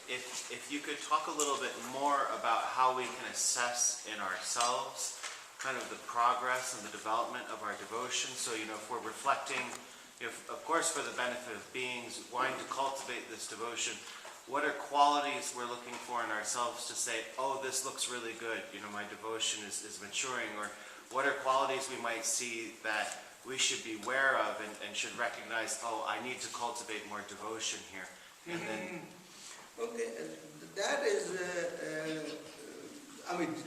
if you could talk a little bit more about how we can assess in ourselves kind of the progress and the development of our devotion. So, if we're reflecting, of course for the benefit of beings, wanting to cultivate this devotion, what are qualities we're looking for in ourselves to say, oh, this looks really good, my devotion is maturing, or what are qualities we might see that we should be aware of and should recognize, oh, I need to cultivate more devotion here. And then... Okay, that is,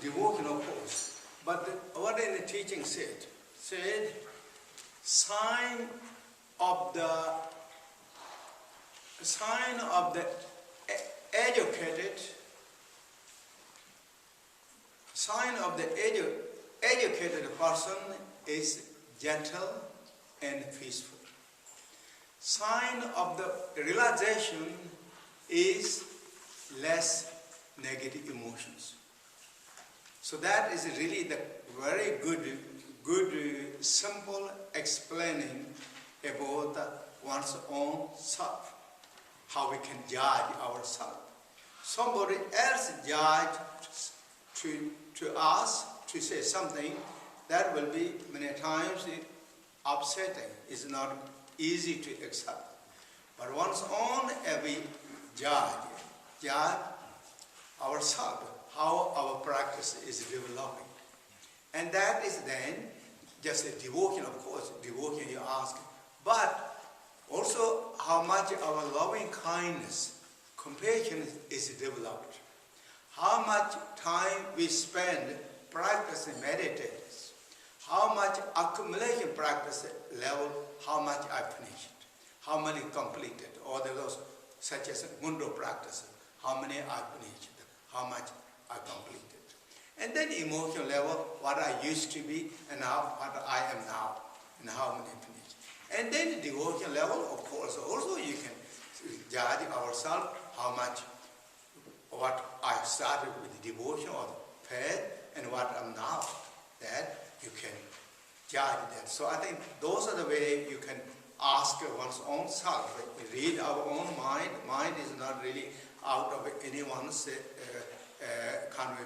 devotion of course. But what in the teaching said, sign of the educated person is gentle and peaceful. Sign of the realization is less negative emotions. So that is really the very good simple explaining about one's own self, how we can judge ourselves. Somebody else judge to us to say something that will be many times upsetting. It's not easy to accept. But one's own every judge ourselves, how our practice is developing. And that is then just a devotion, of course, devotion you ask, but also how much our loving kindness, compassion is developed. How much time we spend practicing meditation, how much accumulation practice level, how much I finished, how many completed, or those such as Mundo practice, how many I finished, how much I completed. And then emotional level, what I used to be and now what I am now, and how many finished. And then devotion level, of course, also you can judge ourselves how much, what I started with devotion or faith and what I'm now, that you can judge that. So I think those are the way you can ask one's own self. Read our own mind. Mind is not really out of anyone's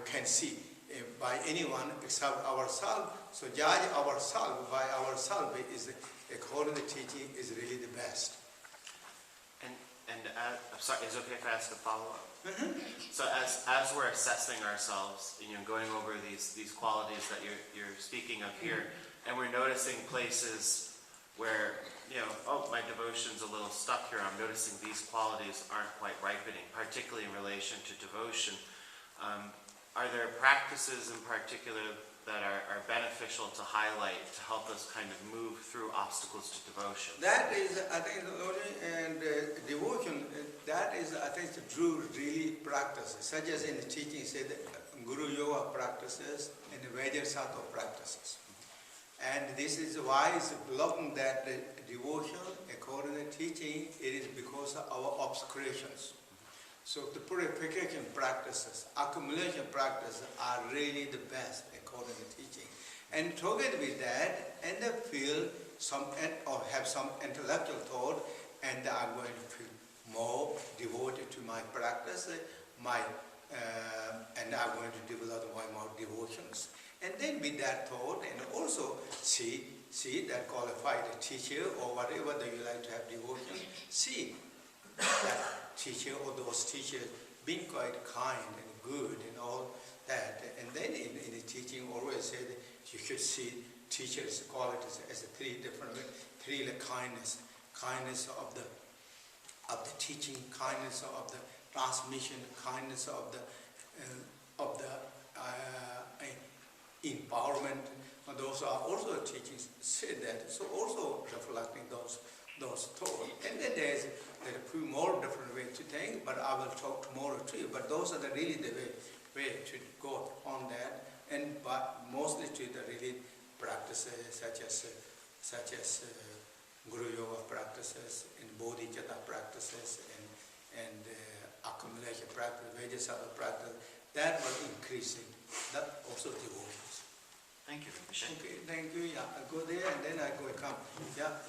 can see by anyone except ourselves. So judge ourselves by ourselves is, according to the teaching, is really the best. And I'm sorry, is it okay if I ask a follow-up? Mm-hmm. So as we're assessing ourselves, going over these qualities that you're speaking of here, and we're noticing places where, oh, my devotion's a little stuck here, I'm noticing these qualities aren't quite ripening, particularly in relation to devotion. Are there practices in particular that are beneficial to highlight to help us kind of move through obstacles to devotion? That is, I think, and devotion, that is, I think, the true, really practice, such as in the teaching, say the Guru Yoga practices and the Vajrasattva practices. And this is why it's blocking that devotion, according to the teaching, it is because of our obscurations. So the purification practices, accumulation practices are really the best according to teaching. And together with that, and they feel some or have some intellectual thought, and I'm going to feel more devoted to my practice, and I'm going to develop more devotions. And then with that thought, and also see that qualified teacher or whatever that you like to have devotion, see that teacher or those teachers being quite kind and good and all that. And then in the teaching always said you should see teachers' qualities as three different ways. Three, like kindness of the teaching, kindness of the transmission, kindness of the empowerment. Those are also teachings said that. So also reflecting those thoughts. And then there are a few more different ways to think, but I will talk tomorrow to you. But those are really the way to go on that, but mostly to the really practices such as Guru Yoga practices and Bodhicitta practices and accumulation practice, Vajrasattva practice. That was increasing. That also devotions. Thank you, Rinpoche. Okay, thank you. Yeah, I go there and then I go come. Yeah.